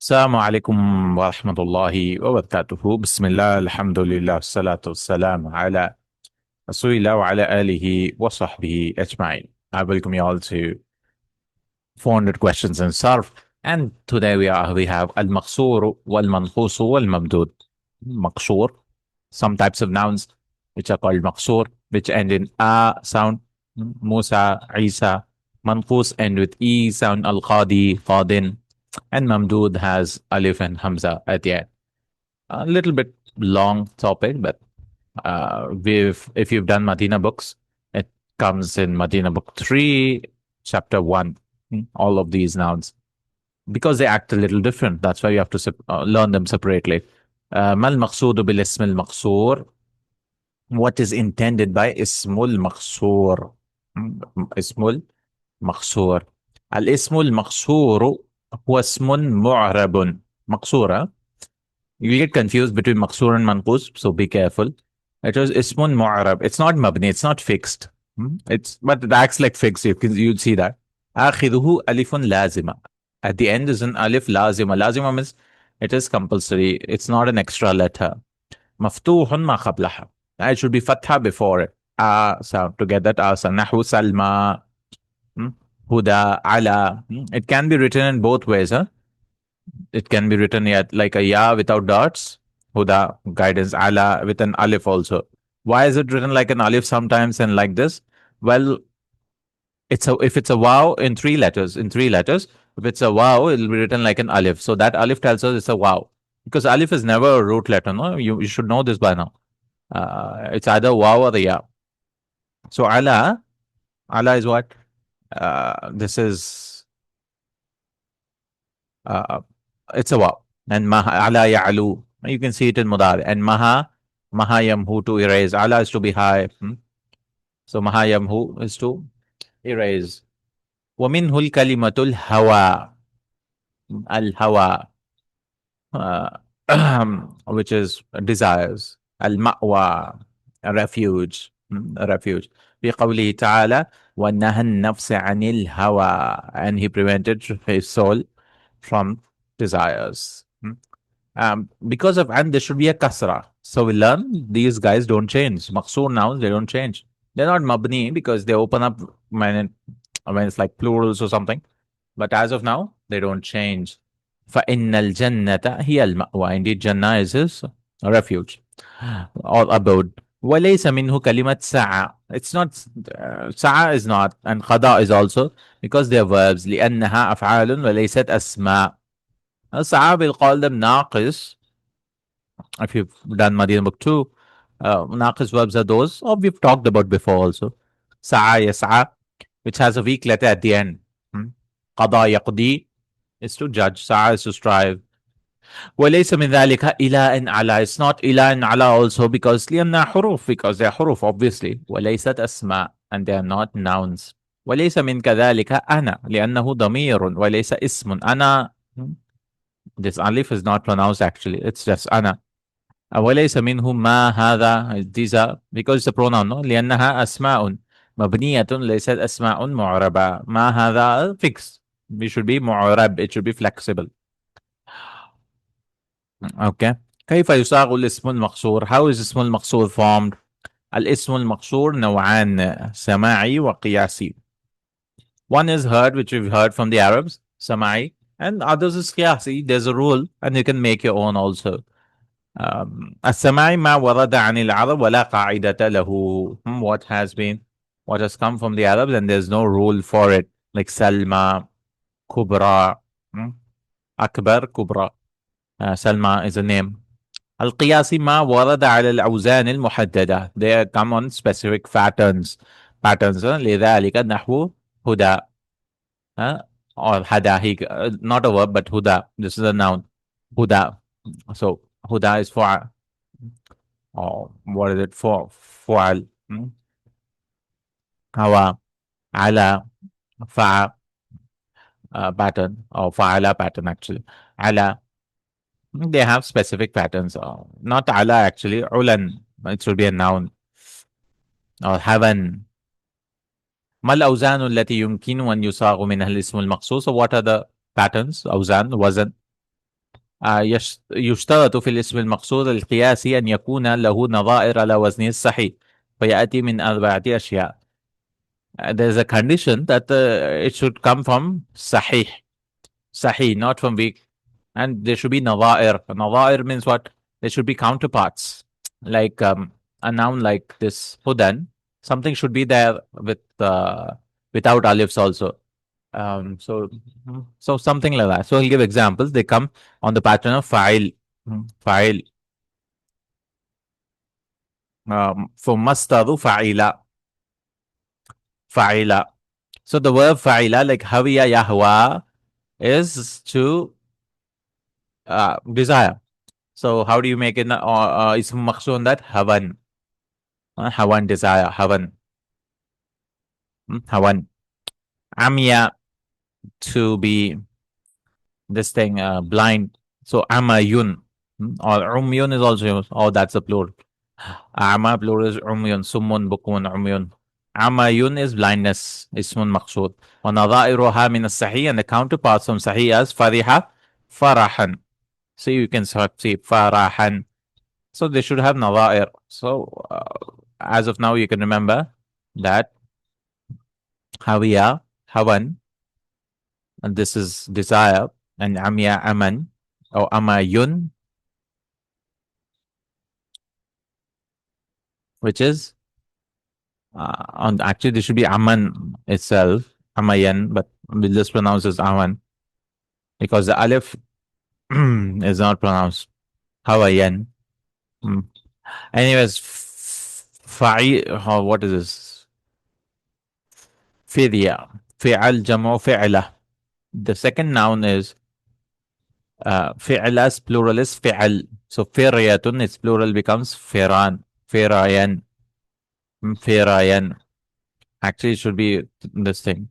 السلام عليكم ورحمة الله وبركاته. بسم الله الحمد لله والصلاة والسلام على رسول الله وعلى آله وصحبه أجمعين. I welcome you all to 400 questions in Sarf. And today we have Al-Maqsoor wal-Manqoos wal-Mamdood. Maqsoor, some types of nouns which are called Maqsoor, which end in A sound, Musa, Isa. Manqoos end with E sound, Al-Qadi, Qadin. And Mamdood has Alif and Hamza at the end. A little bit long topic, but if you've done Madina books, it comes in Madina book 3, chapter 1, all of these nouns. Because they act a little different, that's why you have to learn them separately. ما المقصود بالاسم المقصور? What is intended by اسم المقصور? اسم المقصور. الاسم المقصور هو اسم معرب. مقصورة. You get confused between مقصور and منقوص, so be careful. It was اسم معرب. It's not mabni, it's not fixed. But it acts like fixed. You'd see that. آخذه ألف لازمة. At the end is an alif lazima. Lazima means it is compulsory. It's not an extra letter. مفتوح ما قبلها. It should be fatha before it. Sound to get that sound. نحو سلمى, Huda, Ala. It can be written in both ways. It can be written like a ya without dots. Huda, guidance. Ala with an alif also. Why is it written like an alif sometimes and like this? Well, if it's a wow in three letters, if it's a wow, it'll be written like an alif. So that alif tells us it's a wow. Because alif is never a root letter, no? You should know this by now. It's either wow or the ya. So ala is what? This is it's a wow. And maha ala ya'lu. You can see it in mudari. And maha yamhu, to erase. Ala is to be high. So maha yamhu is to erase. ومنه الكلمة الهوى. الهوى, which is desires. المأوى, a refuge. في قوله تعالى وَنَهَى النَّفْسَ عَنِ الْهَوَى, and he prevented his soul from desires. Because of and there should be a kasra. So we learn these guys don't change. Maqsoor nouns, they don't change. They're not mabni because they open up when it's like plurals or something. But as of now, they don't change. فَإِنَّ الْجَنَّةَ هِيَ الْمَأْوَى. Indeed, Jannah is his refuge or abode. وَلَيْسَ مِنْهُ كَلِمَةٌ سَعَى. It's not, sa'a is not, and qada is also, because they are verbs. لِأَنَّهَا أَفْعَالٌ وَلَيْسَتْ أَسْمَاء. Sa'a will call them naqis. If you've done Madina book 2, naqis verbs are those, or we've talked about before also. Sa'a yas'a, which has a weak letter at the end. Qada yaqdi is to judge. Sa'a is to strive. وَلَيْسَ مِنْ ذَلِكَ إِلَىٰ and ala. It's not ila and ala also because لِأَنَّا حُرُوف, because they are huruf obviously. وَلَيْسَتْ أَسْمَاء, and they are not nouns. وَلَيْسَ مِنْ كَذَلِكَ أَنَا لِأَنَّهُ ضَمِيرٌ وَلَيْسَ اسم. أنا, this alif is not pronounced actually. It's just أنا. وَلَيْسَ مِنْهُ مَا هَذَا. These are because it's a pronoun, no? لِأَنَّهَا أَسْمَاءٌ مَبْنِيَةٌ لَيْسَتْ أَسْمَاءٌ مُعْرَبَةٌ. مَا هَذَا fixed. We should be mu'rab. It should be flexible. Okay. كيف يصاغ الاسم المقصور? How is اسم المقصور formed? الاسم المقصور نوعان, سماعي وقياسي. One is heard, which we've heard from the Arabs, سماعي, and others is قياسي. There's a rule, and you can make your own also. السماعي ما ورد عن العرب ولا قاعدة له. What has come from the Arabs, and there's no rule for it, like Salma, Kubra, Akbar, Kubra. Salma is a name. Al-Qiyasi ma warada ala al-awzan al-muhaddada. They come on specific patterns. لذلك نحو huda. Or hada. Not a verb, but huda. This is a noun. Huda. So huda is for. Oh, what is it for? Fu'al. Hawa. Ala. Fa. Pattern. Or fa'ala pattern actually. Ala. They have specific patterns. Not ala actually. Ulan. It should be a noun. Or heaven. ما الأوزان التي يمكن أن يصاغ منها الاسم المقصود? So what are the patterns? أوزان, wazan. يشترط في الاسم المقصود القياسي أن يكون له نظائر على وزنه الصحيح فيأتي من أربعة أشياء. There's a condition that it should come from sahih, sahih, not from weak. And there should be nadha'ir. Nadha'ir means what? There should be counterparts. Like a noun like this, hudan, something should be there with without alifs also. So so something like that. So he'll give examples. They come on the pattern of fa'il. Fa'il. For mastadu fa'ila. Fa'ila. So the verb fa'ila, like hawiya yahwa, is to desire. So how do you make it ism makhshoon that? Hawan. Hawan, desire. Hawan. Hawan. Amya, to be this thing, blind. So amayun. Or umyun is also used. Oh, that's a plural. Ama plural is umyun. Summun, bukmun, umyun. Amayun is blindness. Ismun makhshood. وَنَظَائِرُهَا مِنَ السَّحِيِّ, and the counterparts from sahih as fariha, farahan. So you can see farahan. So they should have nawair. So as of now, you can remember that hawiya, hawan, and this is desire, and amya, aman, or amayun, which is on actually this should be aman itself, amayan, but we'll just pronounce as aman because the alif is not pronounced hawayan. Anyways, what is this? Fi'ya. Fi'al jamu fi'la. The second noun is fi'las, plural is fi'al. So fi'riyatun, its plural becomes fi'ran. Fi'rayan. Fi'rayan. Actually, it should be this thing.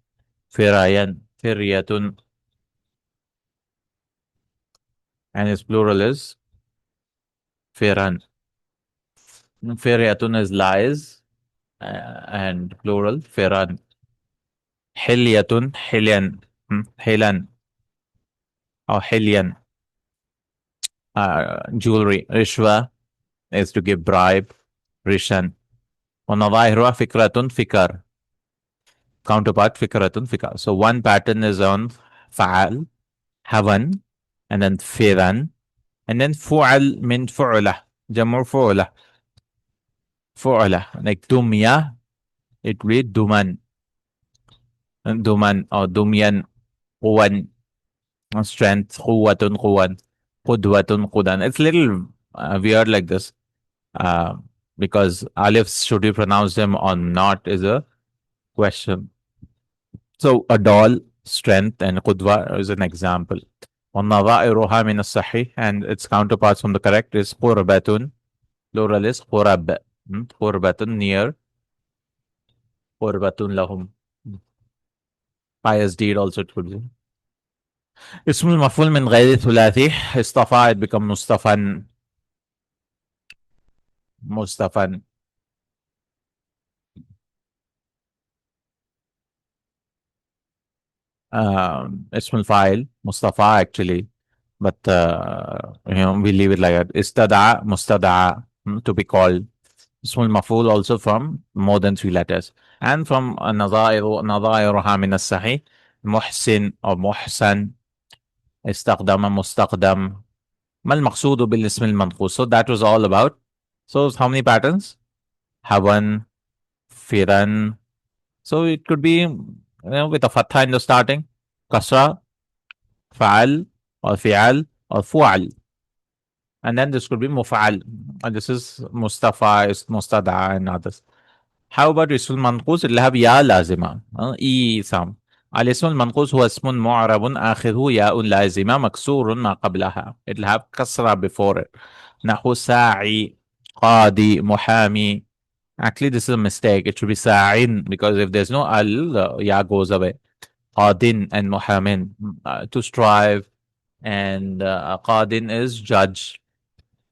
Fi'rayan. Fi'riyatun. And its plural is fi'ran. Fi'riyatun is lies. And plural, fi'ran. Hilyatun, hilyan. Hilan. Or hilyan. Jewelry. Rishwa is to give bribe. Rishan. وَنَظَائِرُهَا فِكْرَةٌ fikar. Counterpart fikratun fikar. So one pattern is on fa'al, havan, and then firan, and then fu'al min fu'la. Jamur fu'la. Fu'la. Like dumya, it read duman. Duman or dumyan. Quwan. Strength. Quwwatun quwan. Qudwatun qudan. It's a little weird like this. Because alifs, should we pronounce them or not, is a question. So a doll, strength, and qudwa is an example. وَالنَّظَائِرُهَا مِنَ الصَّحِيحِ, and its counterparts from the correct is qurbatun. Plural is qurab. Qurbatun, near. Qurbatun lahum. Pious deed also it could be. Ismul maf'ul min ghayri thulathi. Istafa, it become mustafan. Mustafan. Ismul fa'il, Mustafa actually, but we leave it like that. Istada, Mustada, to be called. Ismul maf'ul also from more than 3 letters. And from nadha'iruha min as-sahih, muhsin or muhsan, istaqdama, mustaqdam. Mal maqsudu bil ism al-manqus. So that was all about. So how many patterns? Hawan, firan. So it could be with a fatha in the starting, kasra, fa'al, or fi'al, or fu'al. And then this could be mufa'al. And this is Mustafa, is Mustada, and others. How about ismul manqus? It'll have ya lazima. Isam. الاسم المنقوص هو اسم معرب آخره ياء لازمة مكسور ما قبلها. It'll have kasra before it. نحو ساعي, قاضي, محامي. Actually, this is a mistake. It should be sa'in because if there's no al, ya goes away. Qadin and muhamin, to strive, and qadin is judge.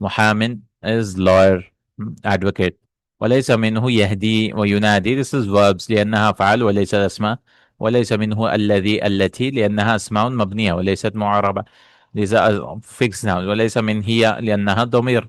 Muhamin is lawyer, advocate. وليس منه يهدي وينادي. This is verbs لأنها أفعال وليس أسماء. وليس منه الذي التي لأنها أسماء مبنية وليست معربة. These are fixed nouns. وليس من هي لأنها ضمير.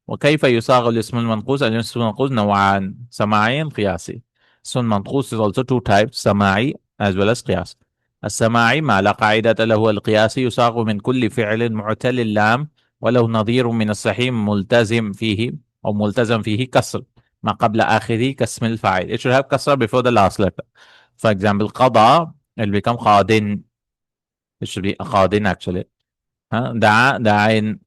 وكيف يصاغ الاسم المنقوص؟ الاسم المنقوص نوعان، سماعي قياسي. اسم المنقوص is also two types, سماعي as well as قياسي. السماعي ما لا قاعدة له، القياسي يصاغ من كل فعل معتل اللام وله نظير من الصحيح ملتزم فيه أو ملتزم فيه كسر ما قبل آخره كاسم الفاعل. It should have كسر before the last letter. For example, قضى will become قادن. It should be قادن actually. ها دعا داعين.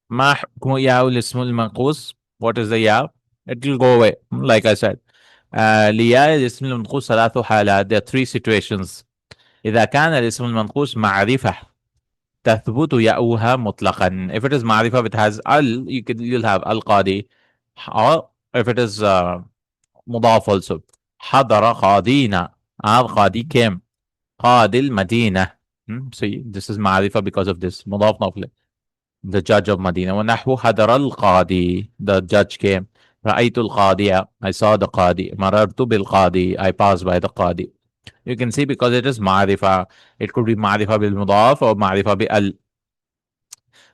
ما حكم ياء الاسم المنقوص؟ What is the ياء? It will go away like I said. لياء الاسم المنقوص ثلاث حالات. There are three situations. إذا كان الاسم المنقوص معرفة تثبت ياؤها مطلقا. If it is معرفة it has you'll have القاضي. Or if it is مضاف also. حضر قاضينا. القاضي came. قاضي المدينة. See, this is معرفة because of this. مضاف نفله. The judge of Medina. ونحو حضر القاضي. The judge came. رأيت القاضية. I saw the قاضي. مررت بالقاضي. I passed by the قاضي. You can see because it is معرفة. It could be معرفة بالمضاف أو معرفة بال.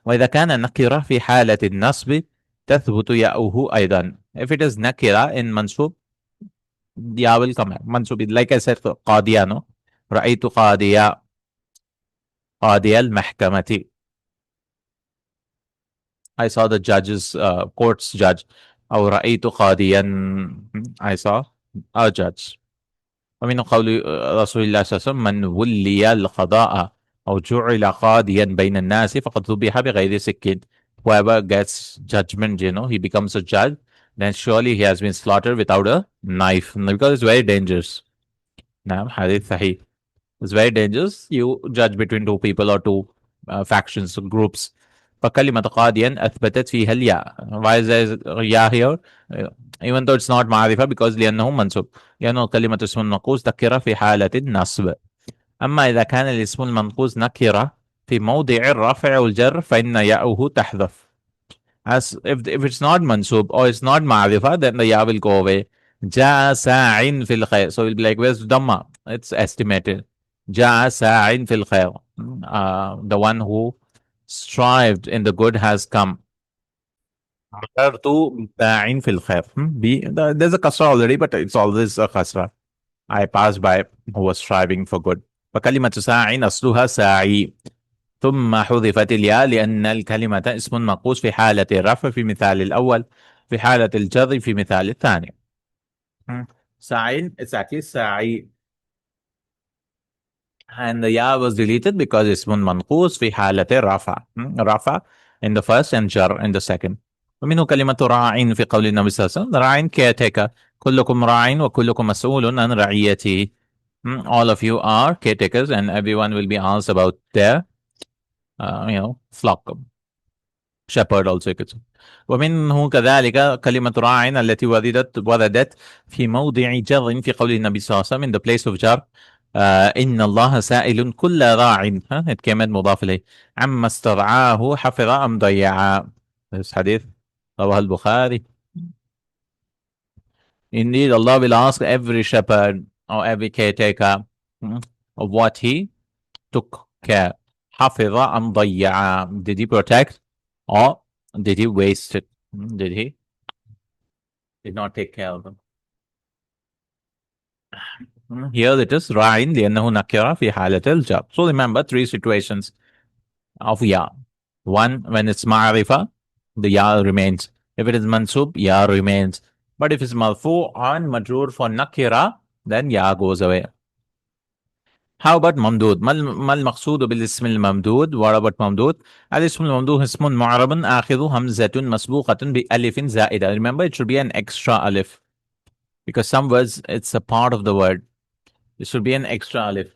وإذا كان نكرة في حالة النصب تثبت ياؤه أيضا. If it is نكرة in منصوب, يا will come منصوب. Like I said قاضية, no? رأيت قاضية. قاضي المحكمة. I saw the judge's court's judge. أو رأيت قاضيا. I saw a judge. ومن قول رسول الله صلى الله عليه وسلم من ولي القضاء أو جعل قاضيا بين الناس فقد ذبح بغير سكين. Whoever gets judgment, he becomes a judge, then surely he has been slaughtered without a knife because it's very dangerous. نعم حديث صحيح. It's very dangerous. You judge between two people or two factions or groups. فكلمة قاضيا أثبتت فيها الياء. Why is there ياء here? Even though it's not معرفة because لأنه منصوب. لأنه كلمة اسم المنقوص نكرة في حالة النصب. أما إذا كان الاسم المنقوص نكرة في موضع الرفع والجر فإن ياءه تحذف. As if it's not mansub or it's not ma'rifa, then the ya will go away. Ja sa'in fil khair. So we'll be like, where's Dhamma? It's estimated. Ja sa'in fil khair. The one who strived in the good has come. Marartu sa'in fil khair. There's a kasra already, but it's always a kasra. I passed by who was striving for good. فكلمة ساعٍ أصلها ساعي. ثم حذفت الياء لأن الكلمة اسم منقوص في حالة الرفع في مثال الأول، في حالة الجر في مثال الثاني. ساعين it's actually ساعي. And the ya was deleted because اسم منقوص في حالة الرفع. رفع in the first and jar in the second. ومنه كلمة راع في قول النبي صلى الله عليه وسلم. راع caretaker. كلكم راع وكلكم مسؤول عن رعيته. All of you are caretakers and everyone will be asked about their flock. shepherd also you could say. ومنه كذلك كلمة راع التي وردت في موضع جر في قول النبي صلى الله عليه وسلم in the place of jar. إن الله سائل كل راع. it came مضاف إليه. عما استرعاه حفظ أم ضيع. This hadith رواه البخاري. Indeed, Allah will ask every shepherd or every caretaker of what he took care. حفظ أم ضيع. Did he protect or did he waste it? Did not take care of them. Here it is راعٍ لأنه نكرة في حالة الجر. So remember three situations of ya. One, when it's ma'rifa, the ya remains. If it is mansub, ya remains. But if it's marfu and majrur for nakira, then ya goes away. How about mamdood? ما المقصود بالاسم الممدود? What about mamdood? الاسم الممدود اسم معرب آخذ همزة مسبوقة بألف زائدة. Remember it should be an extra alif. Because some words, it's a part of the word. It should be an extra alif.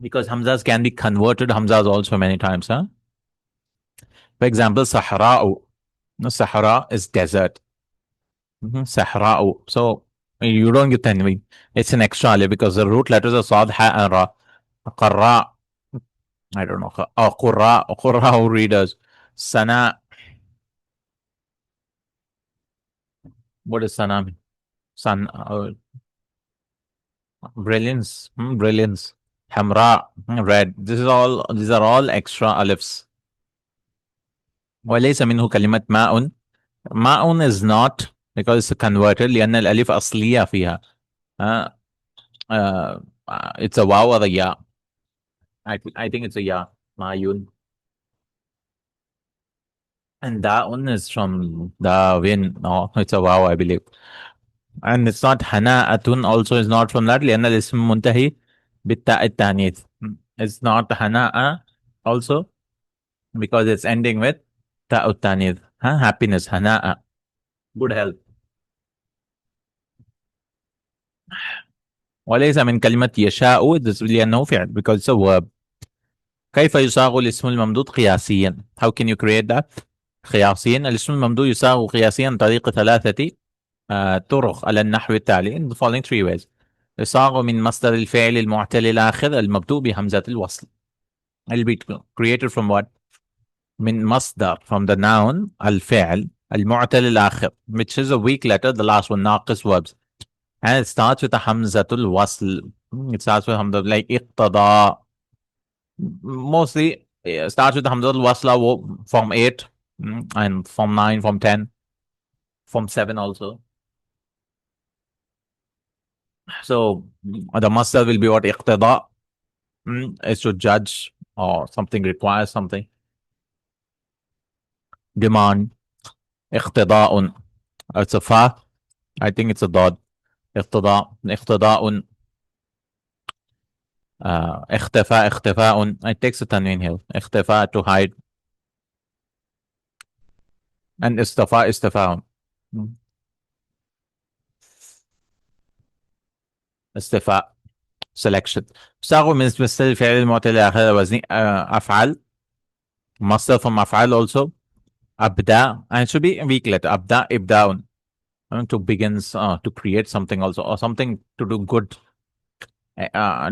Because hamzas can be converted hamzas also many times. For example, sahra'u. Sahara is desert. Sahra'u. So you don't get tanween. It's an extra alif because the root letters are sad, ha, and ra. Qarra. I don't know. Qurra. Qurra readers. Sana. What does sana mean? Brilliance. Brilliance. Hamra, red. These are all extra alifs. وليس منه كلمة ماء. ماء is not because it's converted لأن الألف أصلية فيها. Uh, uh, it's a wow or a ya. I think it's a ya. Mayun. And that one is from the win. No, it's a wow, I believe. And it's not hana'atun also is not from that لأن الاسم منتهي بالتاء التانيث. It's not hana'a also because it's ending with تاء التانيث. Happiness, hana'a. Good health. وليس من كلمة يشاء لأنه فعل because it's a verb. كيف يصاغ الاسم الممدود قياسيا؟ How can you create that؟ قياسيا الاسم الممدود يصاغ قياسيا طريق ثلاثة طرق على النحو التالي in the following three ways. يصاغ من مصدر الفعل المعتل الآخر المبدوء بهمزة الوصل. It'll be created from what? من مصدر from the noun الفعل المعتل الآخر which is a weak letter the last one ناقص verbs and it starts with a همزة الوصل. It starts with همزة like اقتضى mostly starts with the hamza al-wasla from 8 and from 9 from 10 from 7 also. So the masdar will be what iqtida is to judge or something requires something. Demand iqtida'un. It's a fa. I think it's a dot. Iqtida'un. Ikhtifa ikhtifa'un. It takes a tanween here. Ikhtifa to hide. And istafa istifa'un. استفاء selection. صاغ من مثل الفعل المعتل آخر وزن أفعل. مصدر from أفعل also. أبدأ and it should be weak letter. أبدأ إبداء to begins to create something also or something to do good.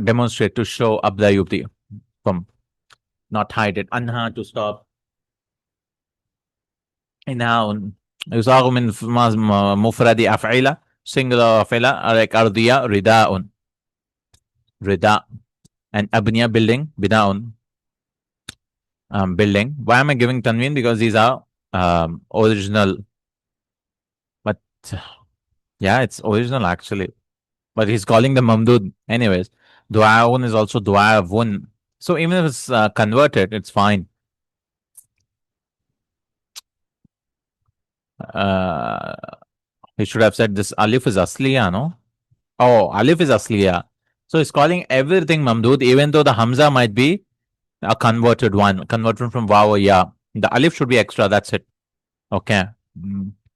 Demonstrate to show أبدأ يبدي from not hide it. أنهى to stop. إنهاء يصاغ من مفرد أفعلة singular أفعلة like أرضية رداء. Rida and Abniya building, Bidaun building. Why am I giving Tanween? Because these are original. But yeah, it's original actually. But he's calling them Mamdood. Anyways, Du'aun is also Du'avun. So even if it's converted, it's fine. He should have said this Alif is Asliya, no? Oh, Alif is Asliya. So he's calling everything Mamdood, even though the Hamza might be a converted one, converted from Waw or Ya. The Alif should be extra, that's it. Okay.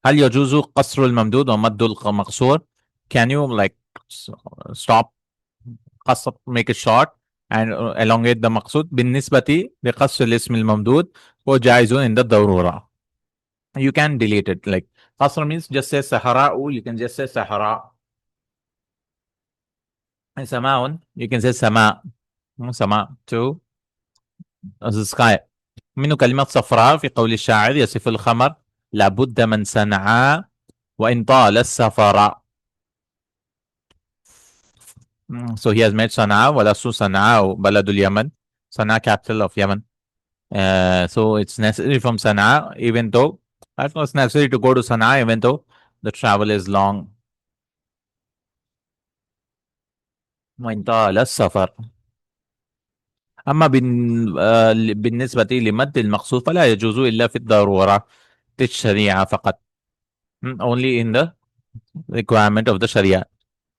هل يجوز قصر الممدود ومد المقصور? Can you like stop قصر, make it short and elongate the مقصود بالنسبة لقصر الاسم الممدود وجائز عند الضرورة. You can delete it like قصر means just say سحراء, you can just say سحراء. And سماء, you can say سماء. سماء to the sky. منه كلمة صفراء في قول الشاعر يصف الخمر لابد من صنعاء وإن طال السفر. So he has made Sana'a ولست صنعاء بلد اليمن. Sana'a capital of Yemen. So it's necessary from Sana'a even though it's necessary to go to Sana'a even though the travel is long. وإن طال السفر. أما بالنسبة لمد المقصود فلا يجوز إلا في الضرورة الشريعة فقط. Only in the requirement of the Sharia.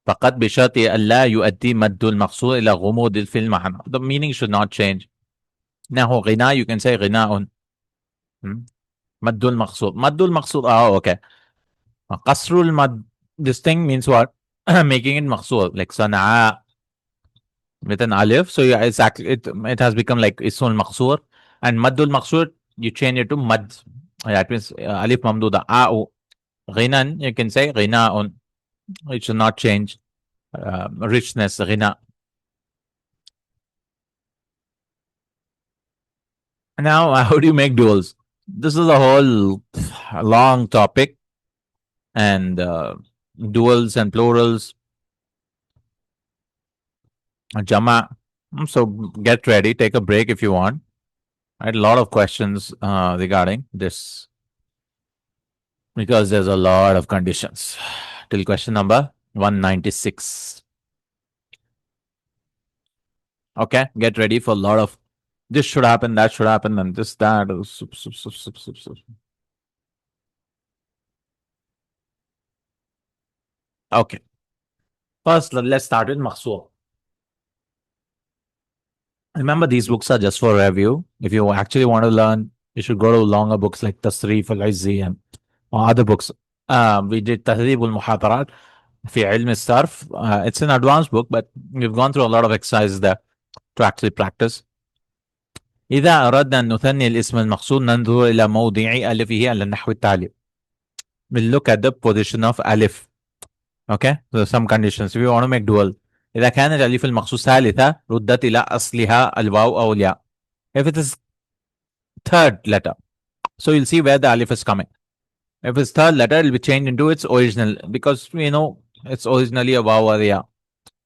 فقط بشرط ألا يؤدي مد المقصود إلى غموض في المعنى. The meaning should not change. نحو غناء, you can say غناء. مد المقصود. مد المقصود. Oh, okay. قصر المد. This thing means what? Making it مقصود. Like صنعاء with an alif. So yeah, exactly. It has become like اسم المقصور. And مد المقصود, you change it to mad. That means alif mamduda. A'u. Ghinan, you can say غناء. It should not change. Richness, غناء. Now, how do you make duals? This is a whole long topic, and duals and plurals, jama, So get ready, take a break if you want. I had a lot of questions regarding this because there's a lot of conditions. Till question number 196. Okay, get ready for a lot of this should happen, that should happen, and this, that. Okay, first let's start with Maqsoor. Remember, these books are just for review. If you actually want to learn, you should go to longer books like Tasrif al-Izzi and other books. We did Tahdhib al-Muhadarat في علم الصرف. It's an advanced book, but we've gone through a lot of exercises there to actually practice. إذا أردنا أن نثني الاسم المقصود ننظر إلى موضع ألفه على النحو التالي. We'll look at the position of ألف. Okay, so some conditions. If you want to make dual, إذا كانت ألف المقصود ثالثة ردت إلى أصلها الواو أو الياء. If it is third letter, so you'll see where the alif is coming. If it's third letter, it will be changed into its original because it's originally a waw or ya.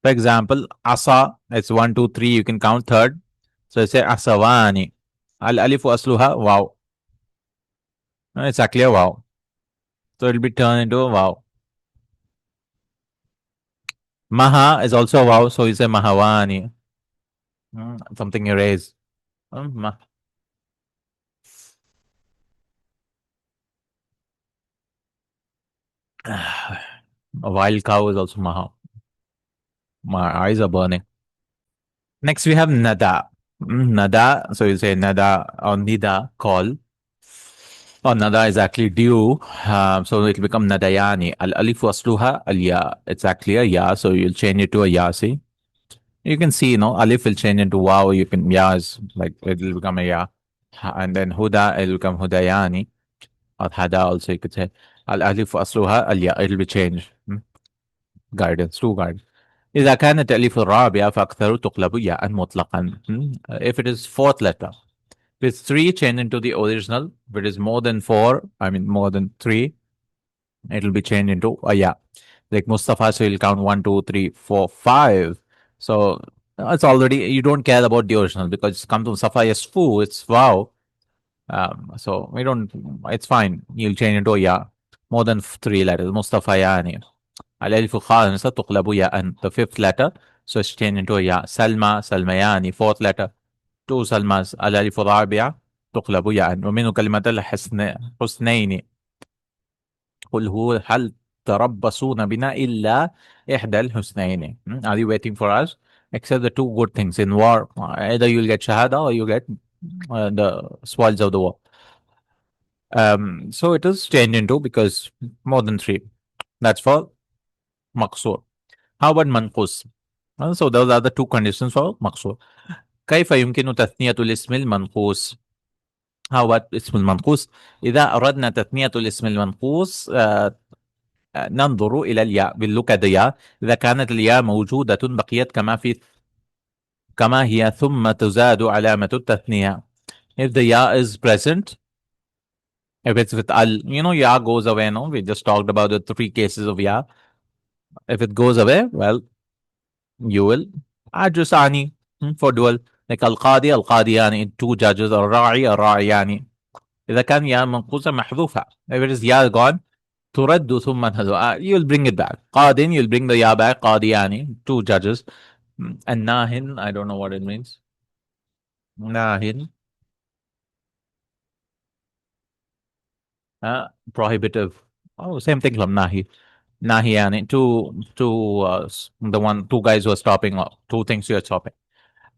For example, asa, it's 1, 2, 3, you can count third. So say asawani. Al alifu asluha wow. It's actually a wow. So it'll be turned into a wow. Maha is also a wow, so you say mahawani. Something erase. A wild cow is also maha. My eyes are burning. Next we have nada. Nada, so you say nada or nida, call. Or nada is actually due, so it will become nadayani. Al alif wasluha al ya. It's actually a ya, so you'll change it to a ya. See, you can see, alif will change into wow. You can ya is like it will become a ya, and then huda it will become hudayani, or hada also you could say. Al alif wasluha al ya. It will be changed. Guidance, true guidance. إذا كانت الألف الرابعة فأكثر تقلب ياء مطلقا. If it is fourth letter, if it's three, change into the original. If it is more than four, I mean more than three, it will be changed into a ya. Like Mustafa, so you'll count 1, 2, 3, 4, 5. So it's already, you don't care about the original because it's come to Mustafa, yes, fu, it's wow. So we don't, it's fine. You'll change into a ya. More than three letters. Mustafa yani. الألف الخامسة تقلب ياء. The fifth letter, so it's changed into a ya. سلمى سلمياني. Fourth letter, two سلماس. الألف الرابعة تقلب ياء. ومنه كلمة حسنين. قل هو هل تربصون بنا إلا إحدى الحسنين. Are you waiting for us? Except the two good things in war. Either you'll get shahada or you get the spoils of the war. So it is changed into because more than three. That's for Maqsoor. How about Manqoos? So those are the two conditions for Maqsoor. كيف يمكن تثنية الاسم المنقوص؟ How about اسم المنقوص؟ إذا أردنا تثنية الاسم المنقوص ننظر إلى الياء. We'll look at the ياء. إذا كانت الياء موجودة بقيت كما هي ثم تزاد علامة التثنية. If the ya is present, if it's with al, ya goes away. No, we just talked about the three cases of ya. If it goes away, well, you will add just ani for dual. Like al-qadi, al-qadiyani, two judges, or ra'i, ar-ra'iyani. إذا كان يا منقوصة محذوفة. If it is ya gone, ترد ثم you'll bring it back. قادin, you'll bring the ya back. قادياني, two judges. And nahin, I don't know what it means. Nahin, prohibitive. Oh, same thing from nahi. Nahiyani, two guys who are stopping, or two things you are stopping.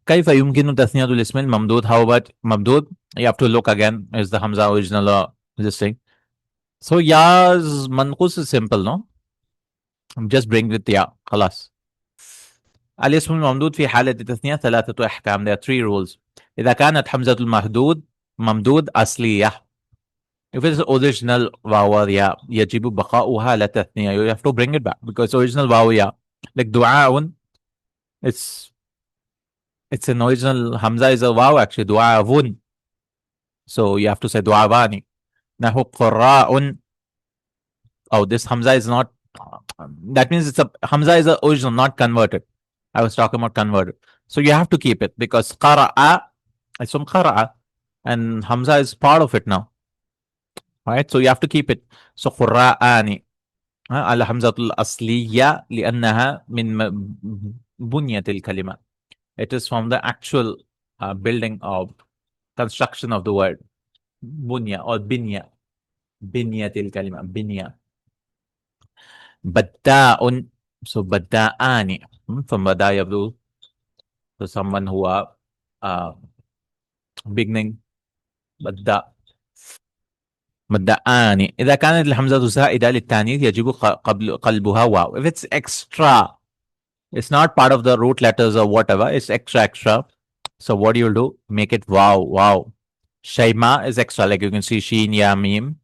كيف يمكن تثنية الاسم الممدود? How about mamdud? You have to look again. Is the Hamza original or this thing? So ya's manqus is simple, no? Just bring with ya. خلاص. الاسم الممدود في حالة التثنية ثلاثة أحكام. There are three rules. إذا كانت حمزة المحدود ممدود أصلية. If it's original واو يا يجب بقاؤها لا تثنية. You have to bring it back because original واو يا. Like دعاء, it's an original Hamza is a wow actually du'avun. So you have to say du'avani. Nahu qurra'un. Oh, this Hamza is not. That means it's a Hamza is a original, not converted. I was talking about converted. So you have to keep it because qara'a, it's from qara'a, and hamza is part of it now. Right? So you have to keep it. So qura'ani. الهمزة الأصلية لأنها من بنية الكلمة. It is from the actual building of construction of the word. بنية or بنية. بنية الكلمة. بنية. بداء. So بداءان. From بداء يبدو. So someone who are beginning. بداء. بداءان. إذا كانت الهمزة زائدة للتانيث يجب قلبها واو. If it's extra, it's not part of the root letters or whatever. It's extra. So what you'll do, make it wow. Shayma is extra, like you can see sheen, ya, mim.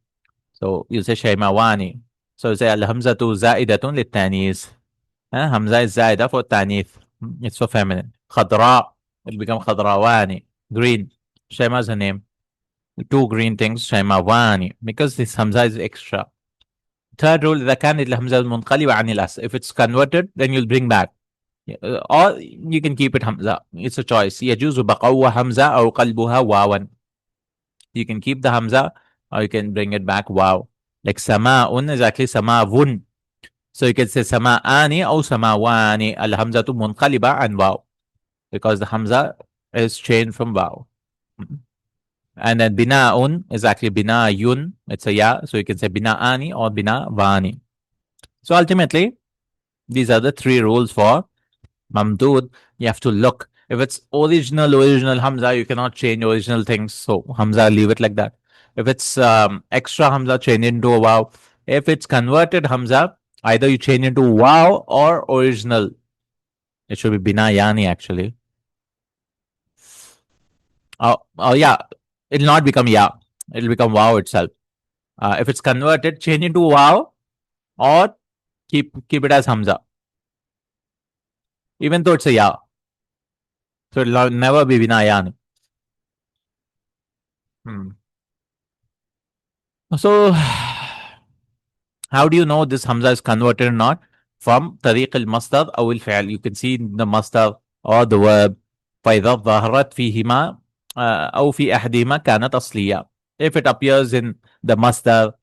So you say shaymawani. So you say al-hamzatu za'idatun lit-tanis. Hamza is za'ida for tanith. It's for feminine. Khadra, it'll become khadrawani. Green. Shayma is a name. Two green things, shaymawani. Because this hamza is extra. Third rule, إذا كانت الهمزة المنقلبة عن الأصل. If it's converted, then you'll bring back. Or you can keep it hamza. It's a choice. يجوز بقوة hamza أو قلبها واوا. You can keep the hamza or you can bring it back wow. Like سماء is actually سماء. So you can say سماءani أو سماواني. الهمزة منقلبة عن wow. Because the hamza is changed from wow. And then bina'un is actually bina'yun. It's a ya. So you can say bina'ani or bina'vani. So ultimately, these are the three rules for Mamdood. You have to look. If it's original Hamza, you cannot change original things. So Hamza, leave it like that. If it's extra Hamza, change it into a wow. If it's converted Hamza, either you change into wow or original. It should be Bina Yani actually. Oh yeah, it'll not become ya. It'll become wow itself. If it's converted, change into wow or keep it as Hamza. Even though it's a ya. So it'll never be Bina Yani. So how do you know this Hamza is converted or not? From طريق المصدر أو الفعل. You can see the masdar or the verb. فإذا ظهرت فيهما أو في أحدهما كانت أصلية. If it appears in the masdar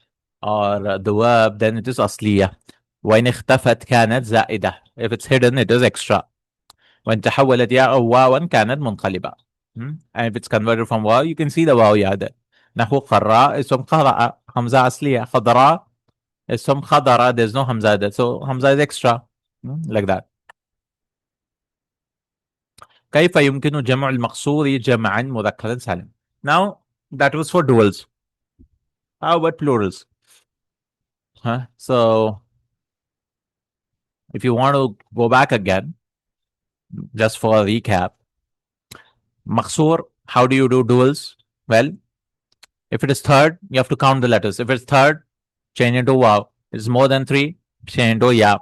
or the verb, then it is أصلية. وإن اختفت كانت زائدة. If it's hidden, it is extra. وإن تحولت ياء أو واوا كانت منقلبة. And if it's converted from واو, you can see the واو يا there. نحو قراء is from قرأ. Hamza أصلية. خضراء is from khadara. There's no hamza there. So hamza is extra. Like that. كيف يمكن جمع المقصور جمعا مذكرا سالم. Now that was for duals. How about plurals? So if you want to go back again, just for a recap, Maqsoor, how do you do duals? Well, if it is third, you have to count the letters. If it's third, change into wow. If it's more than three, change into ya.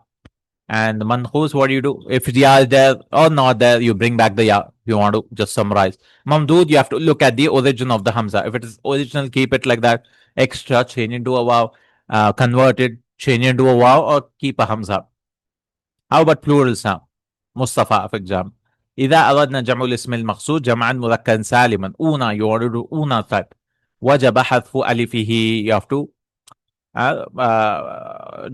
And the Manqoos, what do you do? If ya is there or not there, you bring back the ya. You want to just summarize. Mamdood, you have to look at the origin of the Hamza. If it is original, keep it like that. Extra, change into a wow. Convert it, change into a wow, or keep a Hamza. How about plurals now? Mustafa, for example. إذا أردنا جمع الاسم المقصود جمعا مذكرا سالما. Una, you want to do una type. وجب حذف ألفه. You have to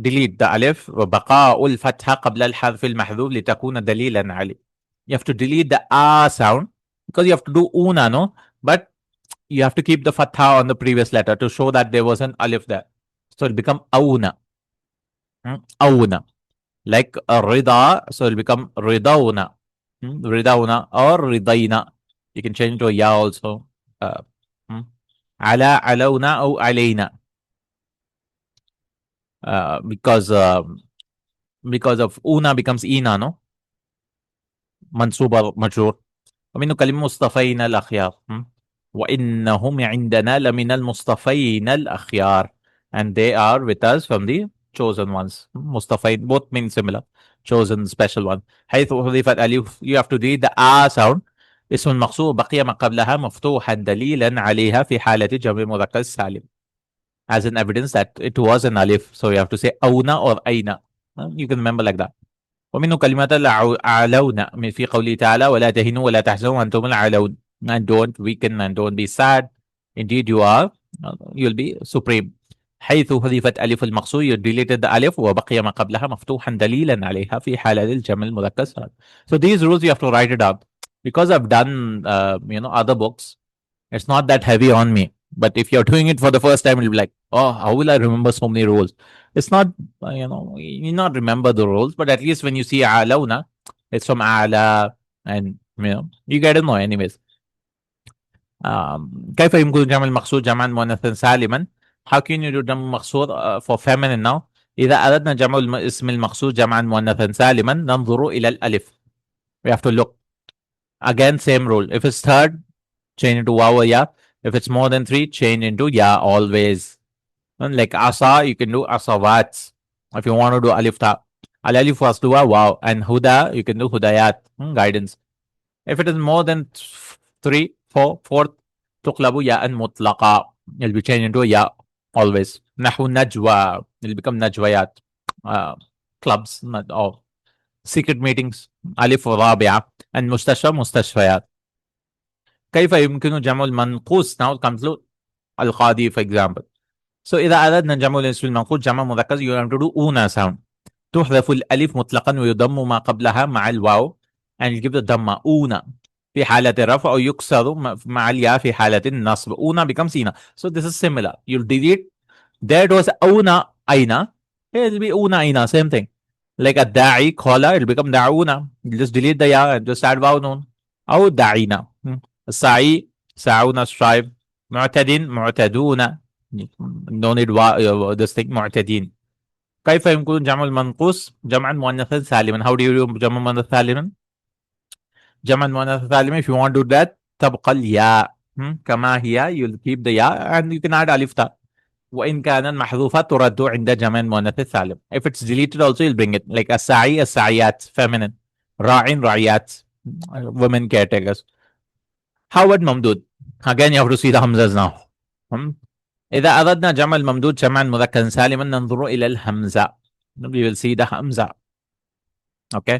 delete the alif. وبقاء الفتحة قبل الحذف المحذوف لتكون دليلا عليه. You have to delete the sound because you have to do una, no? But you have to keep the fatha on the previous letter to show that there was an alif there. So it'll become auna. Auna. Like rida, so it'll become ridauna. Ridauna or ridaina. You can change to a ya also. Ala, alauna, or alayna. Because of una becomes ina, no? منصوب مجرور ومنه كلمة مصطفين الأخيار وإنهم عندنا لمن المصطفين الأخيار and they are with us from the chosen ones. مصطفين both mean similar. Chosen special one. حيث حذفت ألف, you have to read the sound. اسم المقصور بقي ما قبلها مفتوحا دليلا عليها في حالة جمع المذكر السالم. As an evidence that it was an alif. So you have to say أونا or أين. You can remember like that. ومنه كلمات الأعلون في قوله تعالى ولا تهنوا ولا تحزنوا وأنتم الأعلون. And don't weaken and don't be sad. Indeed you are. You'll be supreme. حيث حذفت ألف المقصود you deleted the ألف وبقي ما قبلها مفتوحا دليلا عليها في حالة الجمع المذكر سالم. So these rules you have to write it up. Because I've done other books, it's not that heavy on me. But if you're doing it for the first time, you'll be like, oh, how will I remember so many rules? It's not, you need not remember the rules, but at least when you see A'launa, it's from A'la, and you get to know anyways. كيف يمكن جمع المقصود جمعا مؤنثا سالما? How can you do جمع المقصود for feminine now? إذا أردنا جمع اسم المقصود جمعا مؤنثا سالما ننظر إلى الألف. We have to look. Again, same rule. If it's third, change into waw or ya. If it's more than three, change into ya always. And like asa, you can do asawat. If you want to do alif ta. Al alif was to a wow. And huda, you can do hudayat. Guidance. If it is more than three, four, fourth, tuqlabu ya and mutlaqa. It'll be changed into ya always. Nahu najwa. It'll become najwayat. Clubs or secret meetings. Alif rabi'a. And mustashfa, mustashfayat. كيف يمكن جمع المنقوص now comes to القاضي for example. So إذا أردنا جمع الاسم المنقوص جمع مذكر you have to do una sound. تحذف الألف مطلقا ويضم ما قبلها مع الواو and you give the ضمة una في حالة الرفع أو يكسر مع الياء في حالة النصب. una becomes ina. So this is similar. You'll delete. There it was una aina. Here it will be una aina. Same thing. Like a da'i caller, it will become da'una. You just delete the ya and just add واو noon. أو da'ina. السعي سعونا strive. معتد معتدون. No need this thing معتدين. كيف يمكن جمع المنقوص جمعا مؤنثا سالما? How do you do جمع مؤنث سالما? جمع مؤنث سالما, if you want to do that تبقى الياء كما هي, you'll keep the ya and you can add alif ta. وإن كان المحذوفة ترد عند جمع مؤنث سالم. If it's deleted also you'll bring it. Like السعي السعيات feminine. راع راعيات women caretakers. How about Mamdood? Again, you have to see the Hamzas now. إذا أردنا جمع الممدود جمعا مذكرا سالما ننظر إلى الهمزة. We will see the Hamza. Okay.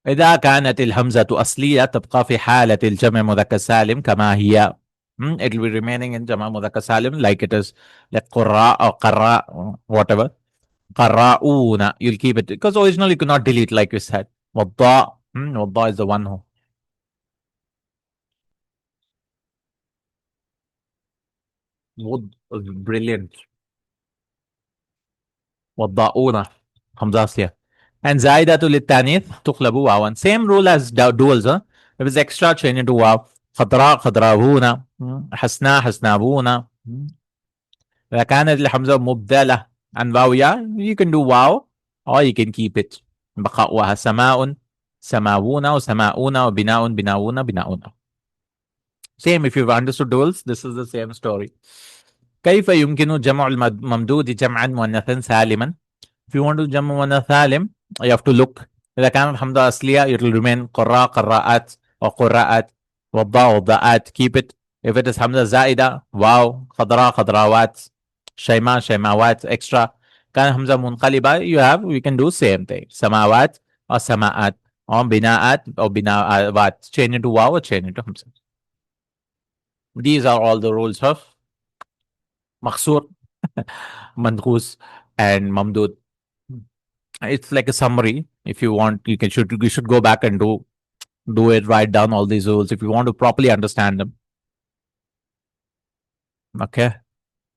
إذا كانت الهمزة أصلية تبقى في حالة الجمع مذكر سالم كما هي. It will be remaining in جمع مذكر سالم like it is like قراء or قراء whatever. قراؤون. You'll keep it because originally you could not delete like we said. والضاء. والضاء is the one who. Brilliant. والضاؤون همزة and زائدة للتانيث تقلب واوا. Same rule as duals. If it's extra change into واو. خضراء خضراؤون. حسناء حسناؤون. إذا كانت الحمزة مبدلة عن واو يا you can do واو or you can keep it. بقاؤها سماء سماؤون وسماؤون وبناء بناؤون بناؤون. Same if you've understood duals, this is the same story. كيف يمكن جمع الممدود جمعا مؤنثا سالما? If you want to جمع مؤنث سالم you have to look. إذا كانت الحمزة أصلية it will remain قراء قراءات أو قراءات وضاء وضاءات. Keep it. If it is حمزة زائدة واو خضراء خضراوات شيماء شيماوات extra. كان حمزة منقلبة you can do same thing. سماوات أو سماءات أو بناءات أو بناءات. Change into واو or change into حمزة. These are all the rules of Maqsoor, Manqoos and Mamdood. It's like a summary. If you want, you should go back and do it, write down all these rules if you want to properly understand them. Okay.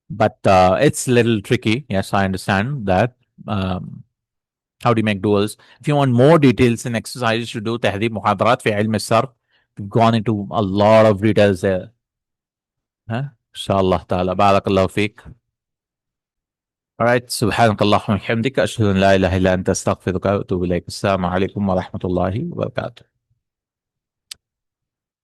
But it's a little tricky. Yes, I understand that. How do you make duals? If you want more details and exercises to do تهذيب محاضرات في علم الصرف, we've gone into a lot of details there. إن شاء الله تعالى. بارك الله فيك. Alright, سبحانك اللهم وبحمدك أشهد أن لا إله إلا أنت أستغفرك وأتوب إليك. السلام عليكم ورحمة الله وبركاته.